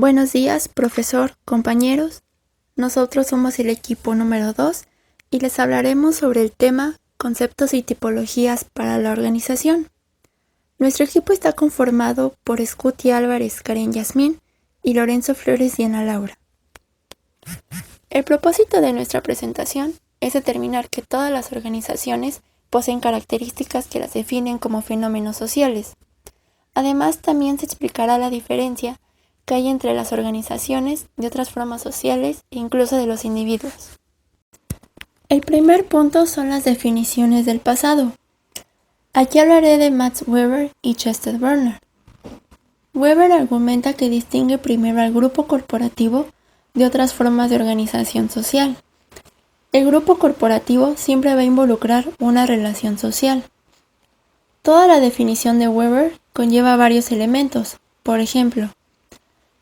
Buenos días, profesor, compañeros. Nosotros somos el equipo número 2 y les hablaremos sobre el tema conceptos y tipologías para la organización. Nuestro equipo está conformado por Scuti Álvarez, Karen Yasmín y Lorenzo Flores y Ana Laura. El propósito de nuestra presentación es determinar que todas las organizaciones poseen características que las definen como fenómenos sociales. Además, también se explicará la diferencia que hay entre las organizaciones de otras formas sociales e incluso de los individuos. El primer punto son las definiciones del pasado. Aquí hablaré de Max Weber y Chester Bernard. Weber argumenta que distingue primero al grupo corporativo de otras formas de organización social. El grupo corporativo siempre va a involucrar una relación social. Toda la definición de Weber conlleva varios elementos. Por ejemplo,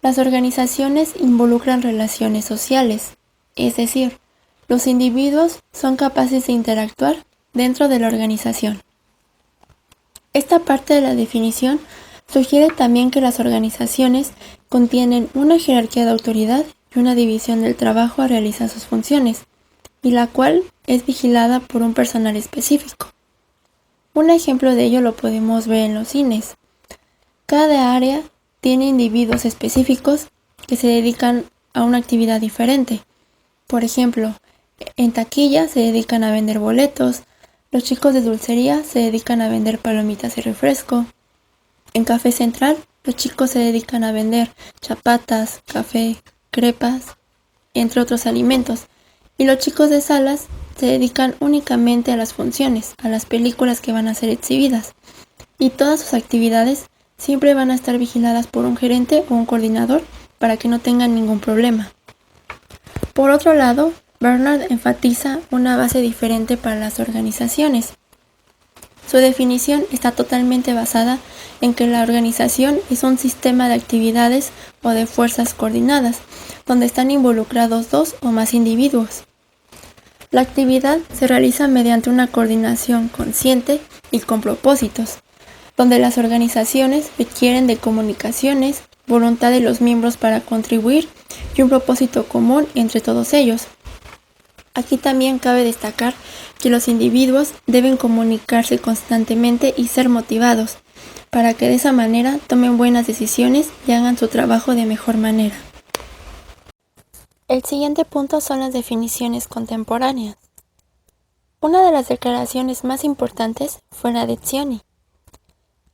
las organizaciones involucran relaciones sociales, es decir, los individuos son capaces de interactuar dentro de la organización. Esta parte de la definición sugiere también que las organizaciones contienen una jerarquía de autoridad y una división del trabajo a realizar sus funciones, y la cual es vigilada por un personal específico. Un ejemplo de ello lo podemos ver en los cines. Cada área tiene individuos específicos que se dedican a una actividad diferente. Por ejemplo, en taquilla se dedican a vender boletos, los chicos de dulcería se dedican a vender palomitas y refresco. En Café Central, los chicos se dedican a vender chapatas, café, crepas, entre otros alimentos. Y los chicos de salas se dedican únicamente a las funciones, a las películas que van a ser exhibidas. Y todas sus actividades siempre van a estar vigiladas por un gerente o un coordinador para que no tengan ningún problema. Por otro lado, Bernard enfatiza una base diferente para las organizaciones. Su definición está totalmente basada en que la organización es un sistema de actividades o de fuerzas coordinadas, donde están involucrados dos o más individuos. La actividad se realiza mediante una coordinación consciente y con propósitos, donde las organizaciones requieren de comunicaciones, voluntad de los miembros para contribuir y un propósito común entre todos ellos. Aquí también cabe destacar que los individuos deben comunicarse constantemente y ser motivados, para que de esa manera tomen buenas decisiones y hagan su trabajo de mejor manera. El siguiente punto son las definiciones contemporáneas. Una de las declaraciones más importantes fue la de Etzioni.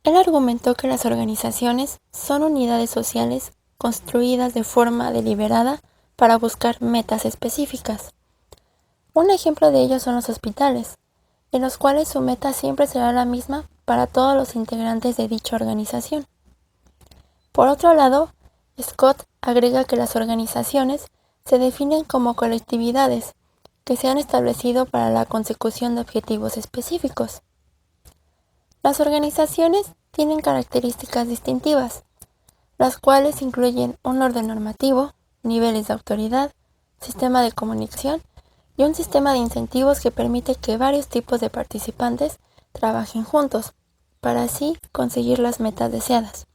Él argumentó que las organizaciones son unidades sociales construidas de forma deliberada para buscar metas específicas. Un ejemplo de ello son los hospitales, en los cuales su meta siempre será la misma para todos los integrantes de dicha organización. Por otro lado, Scott agrega que las organizaciones se definen como colectividades que se han establecido para la consecución de objetivos específicos. Las organizaciones tienen características distintivas, las cuales incluyen un orden normativo, niveles de autoridad, sistema de comunicación y un sistema de incentivos que permite que varios tipos de participantes trabajen juntos, para así conseguir las metas deseadas.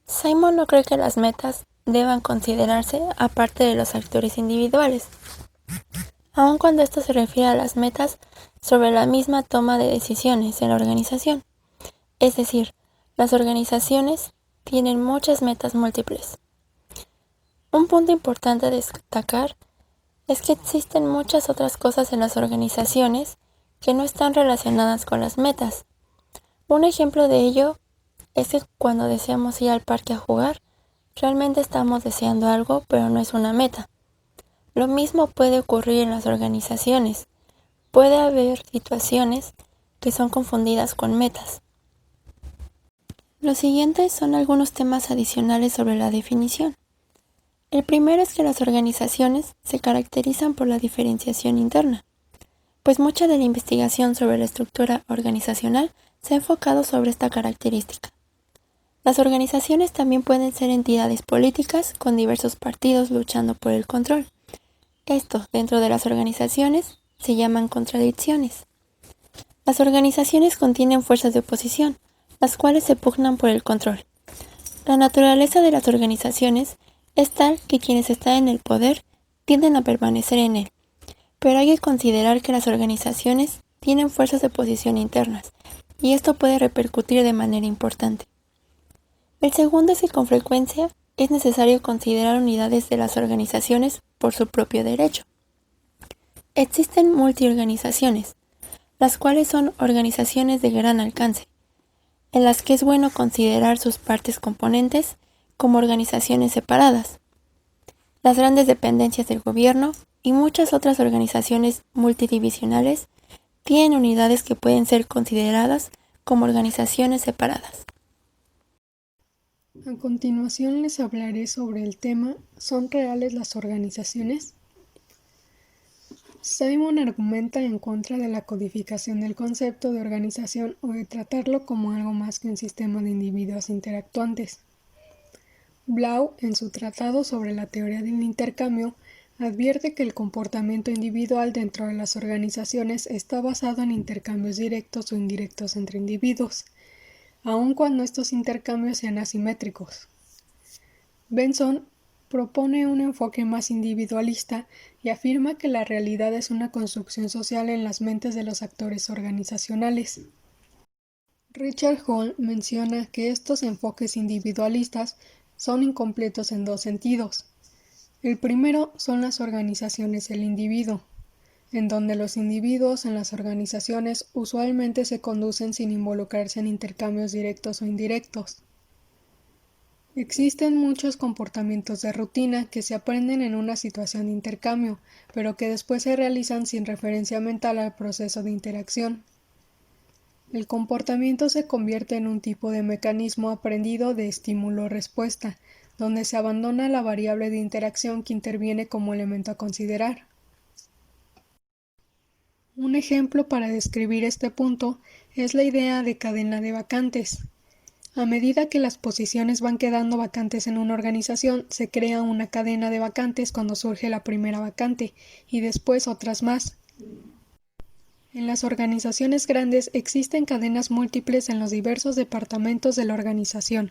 Simon no cree que las metas deban considerarse aparte de los actores individuales, aun cuando esto se refiere a las metas sobre la misma toma de decisiones en la organización. Es decir, las organizaciones tienen muchas metas múltiples. Un punto importante a destacar es que existen muchas otras cosas en las organizaciones que no están relacionadas con las metas. Un ejemplo de ello es que cuando deseamos ir al parque a jugar, realmente estamos deseando algo, pero no es una meta. Lo mismo puede ocurrir en las organizaciones. Puede haber situaciones que son confundidas con metas. Los siguientes son algunos temas adicionales sobre la definición. El primero es que las organizaciones se caracterizan por la diferenciación interna, pues mucha de la investigación sobre la estructura organizacional se ha enfocado sobre esta característica. Las organizaciones también pueden ser entidades políticas con diversos partidos luchando por el control. Esto, dentro de las organizaciones, se llaman contradicciones. Las organizaciones contienen fuerzas de oposición, las cuales se pugnan por el control. La naturaleza de las organizaciones es tal que quienes están en el poder tienden a permanecer en él, pero hay que considerar que las organizaciones tienen fuerzas de oposición internas, y esto puede repercutir de manera importante. El segundo es que con frecuencia es necesario considerar unidades de las organizaciones por su propio derecho. Existen multiorganizaciones, las cuales son organizaciones de gran alcance, en las que es bueno considerar sus partes componentes como organizaciones separadas, las grandes dependencias del gobierno y muchas otras organizaciones multidivisionales tienen unidades que pueden ser consideradas como organizaciones separadas. A continuación les hablaré sobre el tema ¿son reales las organizaciones? Simon argumenta en contra de la codificación del concepto de organización o de tratarlo como algo más que un sistema de individuos interactuantes. Blau, en su tratado sobre la teoría del intercambio, advierte que el comportamiento individual dentro de las organizaciones está basado en intercambios directos o indirectos entre individuos, aun cuando estos intercambios sean asimétricos. Benson propone un enfoque más individualista y afirma que la realidad es una construcción social en las mentes de los actores organizacionales. Richard Hall menciona que estos enfoques individualistas son incompletos en dos sentidos. El primero son las organizaciones del individuo, en donde los individuos en las organizaciones usualmente se conducen sin involucrarse en intercambios directos o indirectos. Existen muchos comportamientos de rutina que se aprenden en una situación de intercambio, pero que después se realizan sin referencia mental al proceso de interacción. El comportamiento se convierte en un tipo de mecanismo aprendido de estímulo-respuesta, donde se abandona la variable de interacción que interviene como elemento a considerar. Un ejemplo para describir este punto es la idea de cadena de vacantes. A medida que las posiciones van quedando vacantes en una organización, se crea una cadena de vacantes cuando surge la primera vacante, y después otras más. En las organizaciones grandes existen cadenas múltiples en los diversos departamentos de la organización.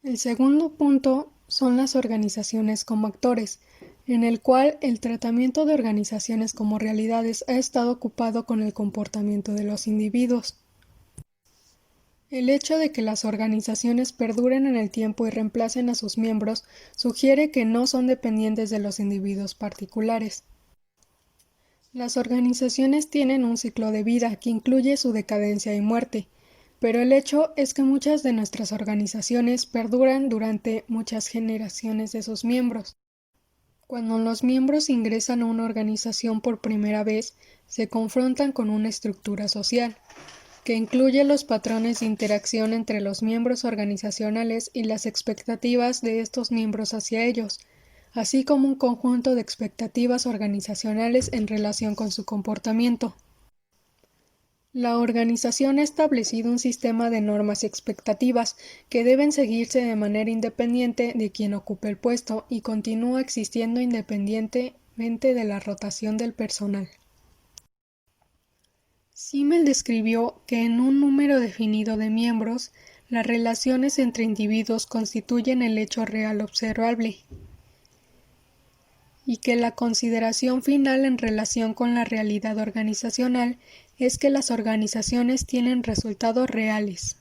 El segundo punto son las organizaciones como actores, en el cual el tratamiento de organizaciones como realidades ha estado ocupado con el comportamiento de los individuos. El hecho de que las organizaciones perduren en el tiempo y reemplacen a sus miembros sugiere que no son dependientes de los individuos particulares. Las organizaciones tienen un ciclo de vida que incluye su decadencia y muerte, pero el hecho es que muchas de nuestras organizaciones perduran durante muchas generaciones de sus miembros. Cuando los miembros ingresan a una organización por primera vez, se confrontan con una estructura social, que incluye los patrones de interacción entre los miembros organizacionales y las expectativas de estos miembros hacia ellos, así como un conjunto de expectativas organizacionales en relación con su comportamiento. La organización ha establecido un sistema de normas y expectativas que deben seguirse de manera independiente de quien ocupe el puesto y continúa existiendo independientemente de la rotación del personal. Simmel describió que en un número definido de miembros, las relaciones entre individuos constituyen el hecho real observable, y que la consideración final en relación con la realidad organizacional es que las organizaciones tienen resultados reales.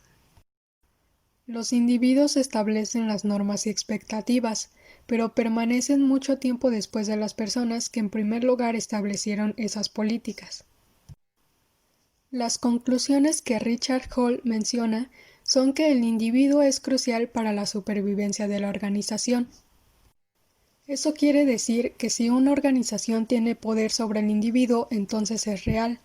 Los individuos establecen las normas y expectativas, pero permanecen mucho tiempo después de las personas que en primer lugar establecieron esas políticas. Las conclusiones que Richard Hall menciona son que el individuo es crucial para la supervivencia de la organización. Eso quiere decir que si una organización tiene poder sobre el individuo, entonces es real.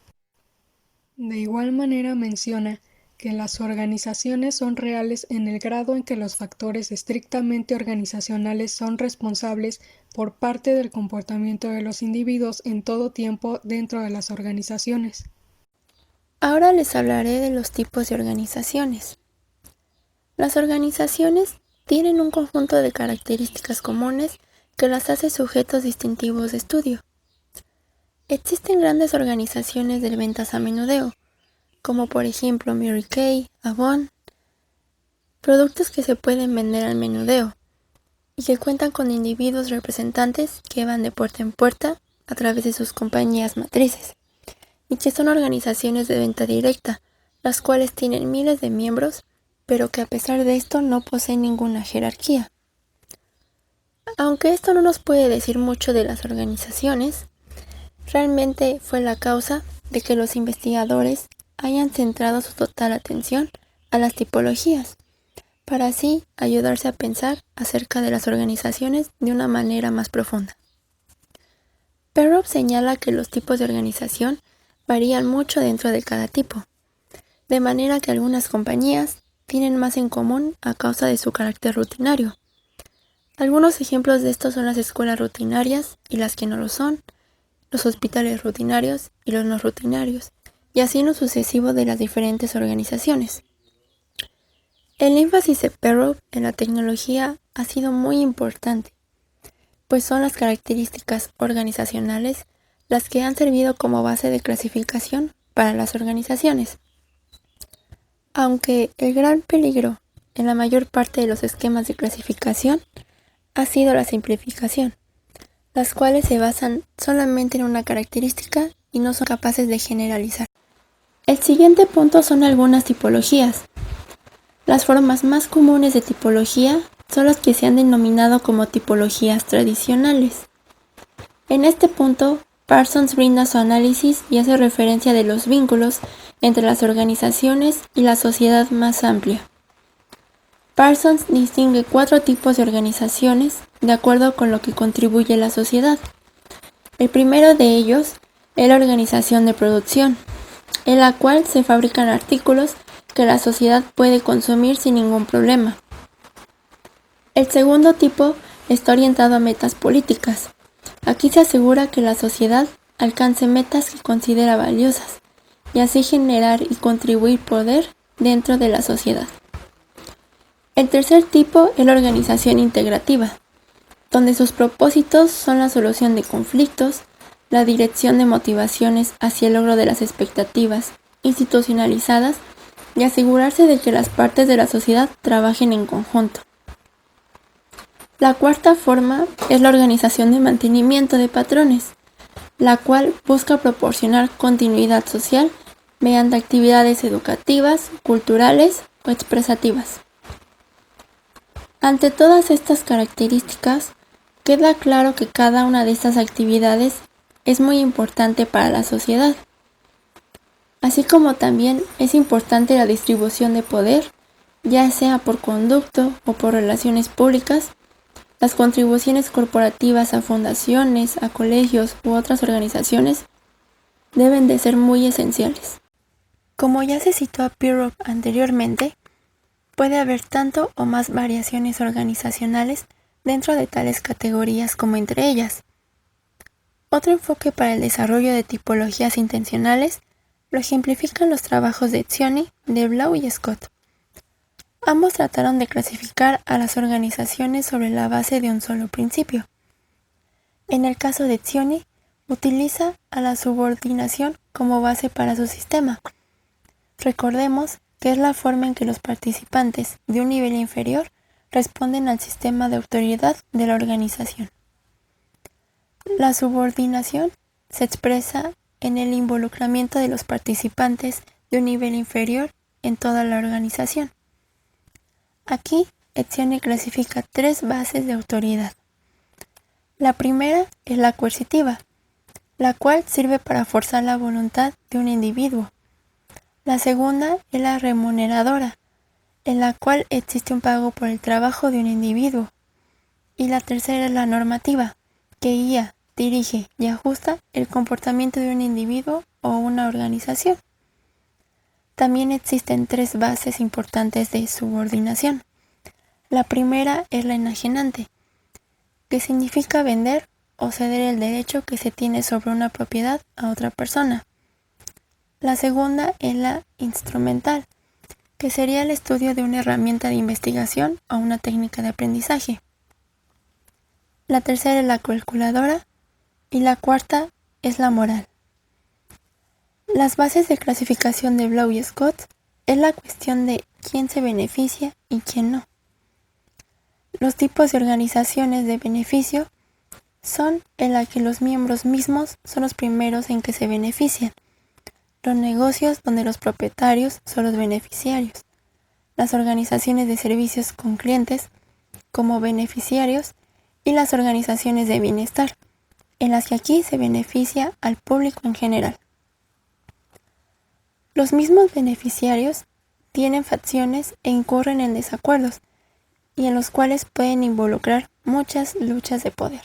De igual manera menciona que las organizaciones son reales en el grado en que los factores estrictamente organizacionales son responsables por parte del comportamiento de los individuos en todo tiempo dentro de las organizaciones. Ahora les hablaré de los tipos de organizaciones. Las organizaciones tienen un conjunto de características comunes que las hace sujetos distintivos de estudio. Existen grandes organizaciones de ventas a menudeo, como por ejemplo Mary Kay, Avon, productos que se pueden vender al menudeo y que cuentan con individuos representantes que van de puerta en puerta a través de sus compañías matrices, y que son organizaciones de venta directa, las cuales tienen miles de miembros, pero que a pesar de esto no poseen ninguna jerarquía. Aunque esto no nos puede decir mucho de las organizaciones, realmente fue la causa de que los investigadores hayan centrado su total atención a las tipologías, para así ayudarse a pensar acerca de las organizaciones de una manera más profunda. Perrow señala que los tipos de organización varían mucho dentro de cada tipo, de manera que algunas compañías tienen más en común a causa de su carácter rutinario. Algunos ejemplos de estos son las escuelas rutinarias y las que no lo son, los hospitales rutinarios y los no rutinarios, y así en lo sucesivo de las diferentes organizaciones. El énfasis de Perrow en la tecnología ha sido muy importante, pues son las características organizacionales las que han servido como base de clasificación para las organizaciones. Aunque el gran peligro en la mayor parte de los esquemas de clasificación ha sido la simplificación, las cuales se basan solamente en una característica y no son capaces de generalizar. El siguiente punto son algunas tipologías. Las formas más comunes de tipología son las que se han denominado como tipologías tradicionales. En este punto, Parsons brinda su análisis y hace referencia de los vínculos entre las organizaciones y la sociedad más amplia. Parsons distingue 4 tipos de organizaciones de acuerdo con lo que contribuye la sociedad. El primero de ellos es la organización de producción, en la cual se fabrican artículos que la sociedad puede consumir sin ningún problema. El segundo tipo está orientado a metas políticas. Aquí se asegura que la sociedad alcance metas que considera valiosas y así generar y contribuir poder dentro de la sociedad. El tercer tipo es la organización integrativa, donde sus propósitos son la solución de conflictos, la dirección de motivaciones hacia el logro de las expectativas institucionalizadas y asegurarse de que las partes de la sociedad trabajen en conjunto. La cuarta forma es la organización de mantenimiento de patrones, la cual busca proporcionar continuidad social mediante actividades educativas, culturales o expresativas. Ante todas estas características, queda claro que cada una de estas actividades es muy importante para la sociedad, así como también es importante la distribución de poder, ya sea por conducto o por relaciones públicas. Las contribuciones corporativas a fundaciones, a colegios u otras organizaciones deben de ser muy esenciales. Como ya se citó a Perrow anteriormente, puede haber tanto o más variaciones organizacionales dentro de tales categorías como entre ellas. Otro enfoque para el desarrollo de tipologías intencionales lo ejemplifican los trabajos de Etzioni, de Blau y Scott. Ambos trataron de clasificar a las organizaciones sobre la base de un solo principio. En el caso de Etzioni, utiliza a la subordinación como base para su sistema. Recordemos que es la forma en que los participantes de un nivel inferior responden al sistema de autoridad de la organización. La subordinación se expresa en el involucramiento de los participantes de un nivel inferior en toda la organización. Aquí, Etzioni clasifica 3 bases de autoridad. La primera es la coercitiva, la cual sirve para forzar la voluntad de un individuo. La segunda es la remuneradora, en la cual existe un pago por el trabajo de un individuo. Y la tercera es la normativa, que guía, dirige y ajusta el comportamiento de un individuo o una organización. También existen 3 bases importantes de subordinación. La primera es la enajenante, que significa vender o ceder el derecho que se tiene sobre una propiedad a otra persona. La segunda es la instrumental, que sería el estudio de una herramienta de investigación o una técnica de aprendizaje. La tercera es la calculadora y la cuarta es la moral. Las bases de clasificación de Blau y Scott es la cuestión de quién se beneficia y quién no. Los tipos de organizaciones de beneficio son en la que los miembros mismos son los primeros en que se benefician, los negocios donde los propietarios son los beneficiarios, las organizaciones de servicios con clientes como beneficiarios y las organizaciones de bienestar, en las que aquí se beneficia al público en general. Los mismos beneficiarios tienen facciones e incurren en desacuerdos, y en los cuales pueden involucrar muchas luchas de poder.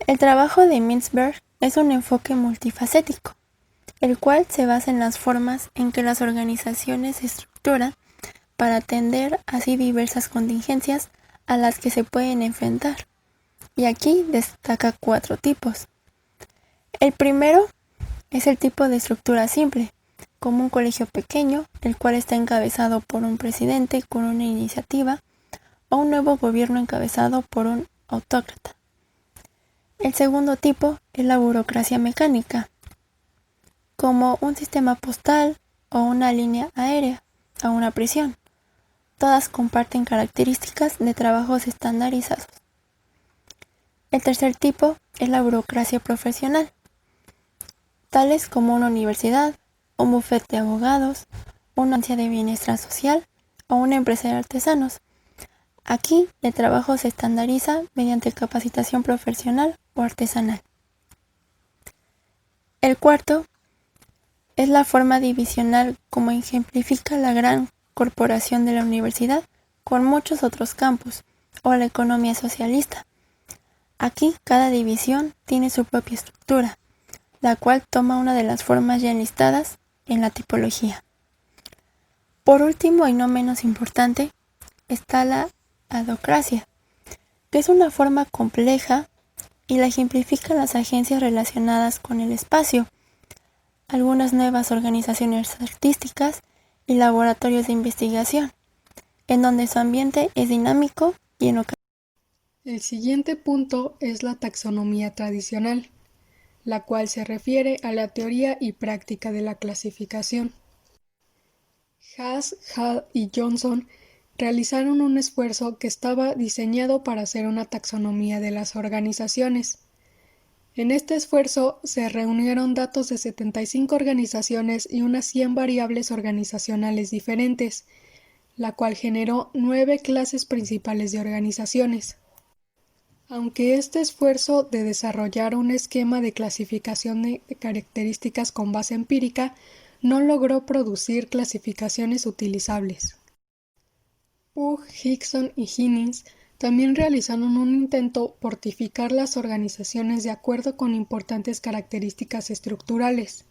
El trabajo de Mintzberg es un enfoque multifacético, el cual se basa en las formas en que las organizaciones se estructuran para atender así diversas contingencias a las que se pueden enfrentar. Y aquí destaca 4 tipos. El primero es el tipo de estructura simple, como un colegio pequeño, el cual está encabezado por un presidente con una iniciativa, o un nuevo gobierno encabezado por un autócrata. El segundo tipo es la burocracia mecánica, como un sistema postal o una línea aérea o una prisión. Todas comparten características de trabajos estandarizados. El tercer tipo es la burocracia profesional, tales como una universidad, un bufete de abogados, una agencia de bienestar social o una empresa de artesanos. Aquí el trabajo se estandariza mediante capacitación profesional o artesanal. El cuarto es la forma divisional como ejemplifica la gran corporación de la universidad con muchos otros campus o la economía socialista. Aquí cada división tiene su propia estructura, la cual toma una de las formas ya enlistadas en la tipología. Por último y no menos importante, está la adhocracia, que es una forma compleja y la ejemplifican las agencias relacionadas con el espacio, algunas nuevas organizaciones artísticas y laboratorios de investigación, en donde su ambiente es dinámico y en ocasiones. El siguiente punto es la taxonomía tradicional, la cual se refiere a la teoría y práctica de la clasificación. Haas, Hall y Johnson realizaron un esfuerzo que estaba diseñado para hacer una taxonomía de las organizaciones. En este esfuerzo se reunieron datos de 75 organizaciones y unas 100 variables organizacionales diferentes, la cual generó 9 clases principales de organizaciones. Aunque este esfuerzo de desarrollar un esquema de clasificación de características con base empírica no logró producir clasificaciones utilizables. Pugh, Hickson y Higgins también realizaron un intento por tipificar las organizaciones de acuerdo con importantes características estructurales.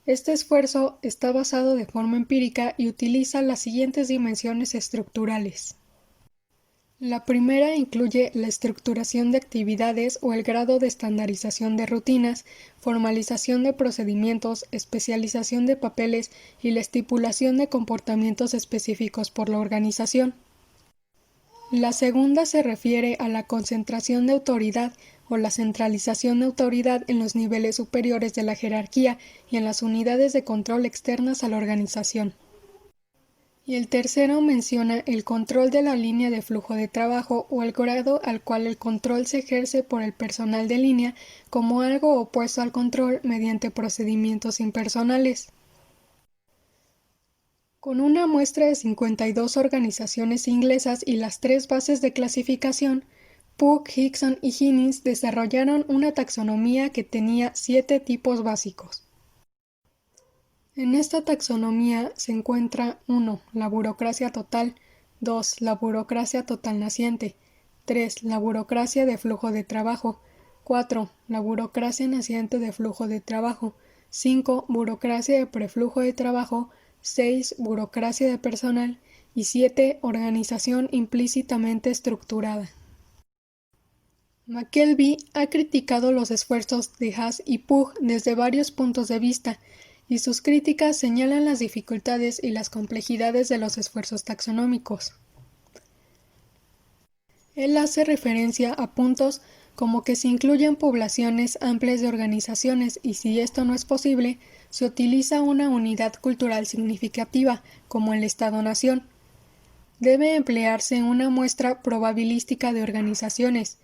Este esfuerzo está basado de forma empírica y utiliza las siguientes dimensiones estructurales. La primera incluye la estructuración de actividades o el grado de estandarización de rutinas, formalización de procedimientos, especialización de papeles y la estipulación de comportamientos específicos por la organización. La segunda se refiere a la concentración de autoridad o la centralización de autoridad en los niveles superiores de la jerarquía y en las unidades de control externas a la organización. Y el tercero menciona el control de la línea de flujo de trabajo o el grado al cual el control se ejerce por el personal de línea como algo opuesto al control mediante procedimientos impersonales. Con una muestra de 52 organizaciones inglesas y las 3 bases de clasificación, Pugh, Hickson y Higgins desarrollaron una taxonomía que tenía 7 tipos básicos. En esta taxonomía se encuentra 1. La burocracia total, 2. La burocracia total naciente, 3. La burocracia de flujo de trabajo, 4. La burocracia naciente de flujo de trabajo, 5. Burocracia de preflujo de trabajo, 6. Burocracia de personal y 7. Organización implícitamente estructurada. McKelvey ha criticado los esfuerzos de Haas y Pugh desde varios puntos de vista, y sus críticas señalan las dificultades y las complejidades de los esfuerzos taxonómicos. Él hace referencia a puntos como que se incluyan poblaciones amplias de organizaciones y si esto no es posible, se utiliza una unidad cultural significativa, como el Estado-nación. Debe emplearse una muestra probabilística de organizaciones.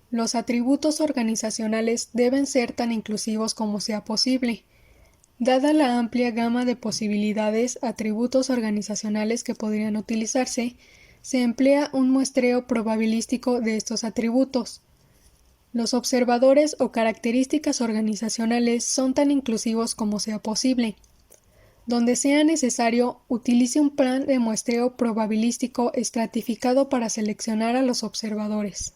Los atributos organizacionales deben ser tan inclusivos como sea posible. Dada la amplia gama de posibilidades, atributos organizacionales que podrían utilizarse, se emplea un muestreo probabilístico de estos atributos. Los observadores o características organizacionales son tan inclusivos como sea posible. Donde sea necesario, utilice un plan de muestreo probabilístico estratificado para seleccionar a los observadores.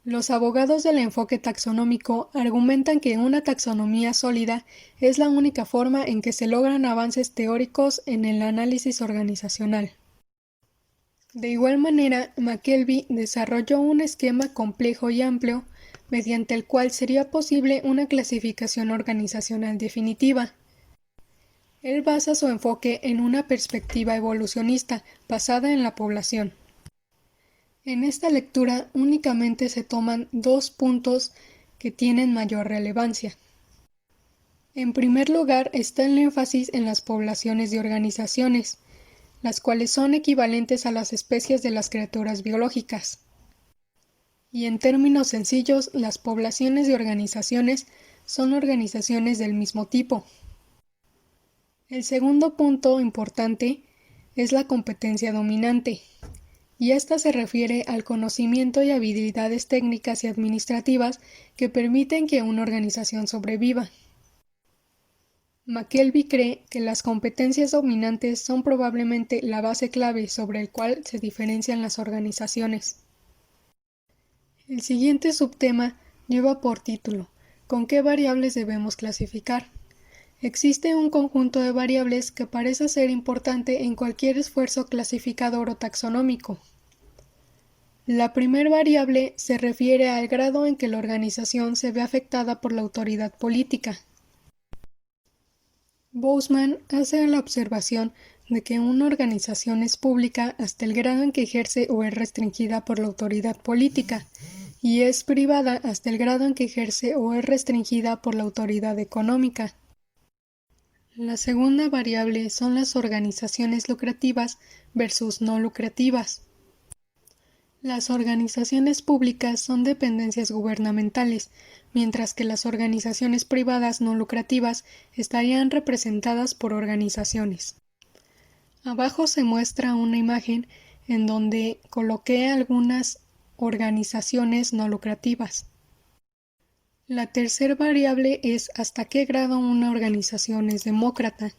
Los abogados del enfoque taxonómico argumentan que una taxonomía sólida es la única forma en que se logran avances teóricos en el análisis organizacional. De igual manera, McKelvey desarrolló un esquema complejo y amplio, mediante el cual sería posible una clasificación organizacional definitiva. Él basa su enfoque en una perspectiva evolucionista basada en la población. En esta lectura únicamente se toman dos puntos que tienen mayor relevancia. En primer lugar está el énfasis en las poblaciones de organizaciones, las cuales son equivalentes a las especies de las criaturas biológicas. Y en términos sencillos, las poblaciones de organizaciones son organizaciones del mismo tipo. El segundo punto importante es la competencia dominante, y esta se refiere al conocimiento y habilidades técnicas y administrativas que permiten que una organización sobreviva. McKelvey cree que las competencias dominantes son probablemente la base clave sobre el cual se diferencian las organizaciones. El siguiente subtema lleva por título ¿con qué variables debemos clasificar? Existe un conjunto de variables que parece ser importante en cualquier esfuerzo clasificador o taxonómico. La primera variable se refiere al grado en que la organización se ve afectada por la autoridad política. Boseman hace la observación de que una organización es pública hasta el grado en que ejerce o es restringida por la autoridad política, y es privada hasta el grado en que ejerce o es restringida por la autoridad económica. La segunda variable son las organizaciones lucrativas versus no lucrativas. Las organizaciones públicas son dependencias gubernamentales, mientras que las organizaciones privadas no lucrativas estarían representadas por organizaciones. Abajo se muestra una imagen en donde coloqué algunas organizaciones no lucrativas. La tercera variable es hasta qué grado una organización es demócrata.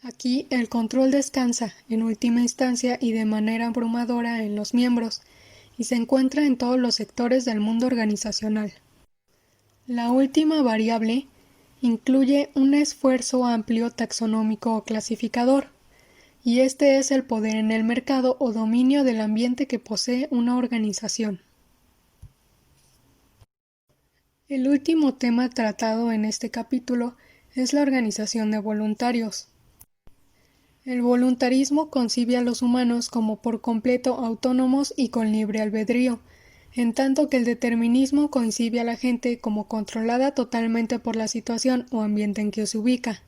Aquí el control descansa, en última instancia y de manera abrumadora, en los miembros, y se encuentra en todos los sectores del mundo organizacional. La última variable incluye un esfuerzo amplio taxonómico o clasificador, y este es el poder en el mercado o dominio del ambiente que posee una organización. El último tema tratado en este capítulo es la organización de voluntarios. El voluntarismo concibe a los humanos como por completo autónomos y con libre albedrío, en tanto que el determinismo concibe a la gente como controlada totalmente por la situación o ambiente en que se ubica.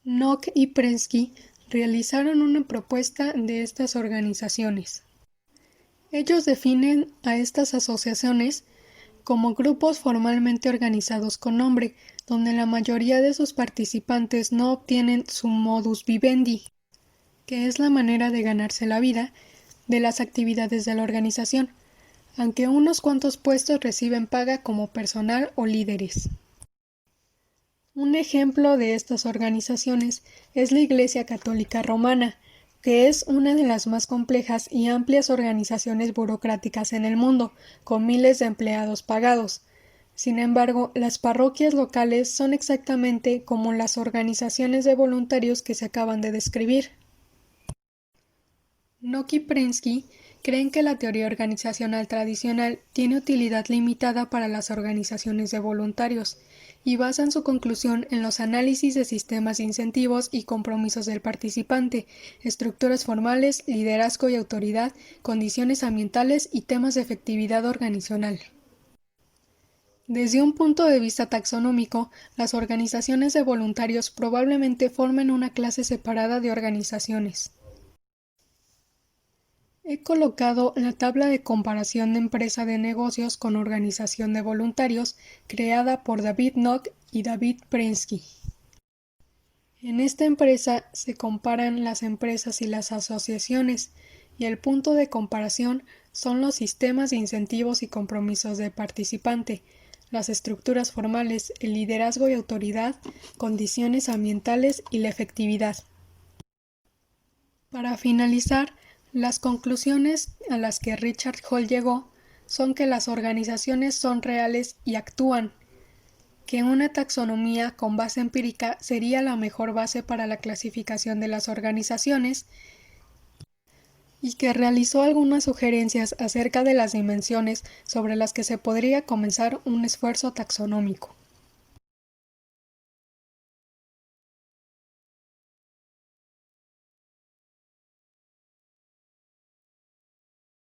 Nock y Prensky realizaron una propuesta de estas organizaciones. Ellos definen a estas asociaciones como grupos formalmente organizados con nombre, donde la mayoría de sus participantes no obtienen su modus vivendi, que es la manera de ganarse la vida, de las actividades de la organización, aunque unos cuantos puestos reciben paga como personal o líderes. Un ejemplo de estas organizaciones es la Iglesia Católica Romana, que es una de las más complejas y amplias organizaciones burocráticas en el mundo, con miles de empleados pagados. Sin embargo, las parroquias locales son exactamente como las organizaciones de voluntarios que se acaban de describir. Nock y Prensky creen que la teoría organizacional tradicional tiene utilidad limitada para las organizaciones de voluntarios, y basan su conclusión en los análisis de sistemas de incentivos y compromisos del participante, estructuras formales, liderazgo y autoridad, condiciones ambientales y temas de efectividad organizacional. Desde un punto de vista taxonómico, las organizaciones de voluntarios probablemente formen una clase separada de organizaciones. He colocado la tabla de comparación de empresa de negocios con organización de voluntarios creada por David Nock y David Prensky. En esta empresa se comparan las empresas y las asociaciones, y el punto de comparación son los sistemas de incentivos y compromisos del participante, las estructuras formales, el liderazgo y autoridad, condiciones ambientales y la efectividad. Para finalizar, las conclusiones a las que Richard Hall llegó son que las organizaciones son reales y actúan, que una taxonomía con base empírica sería la mejor base para la clasificación de las organizaciones y que realizó algunas sugerencias acerca de las dimensiones sobre las que se podría comenzar un esfuerzo taxonómico.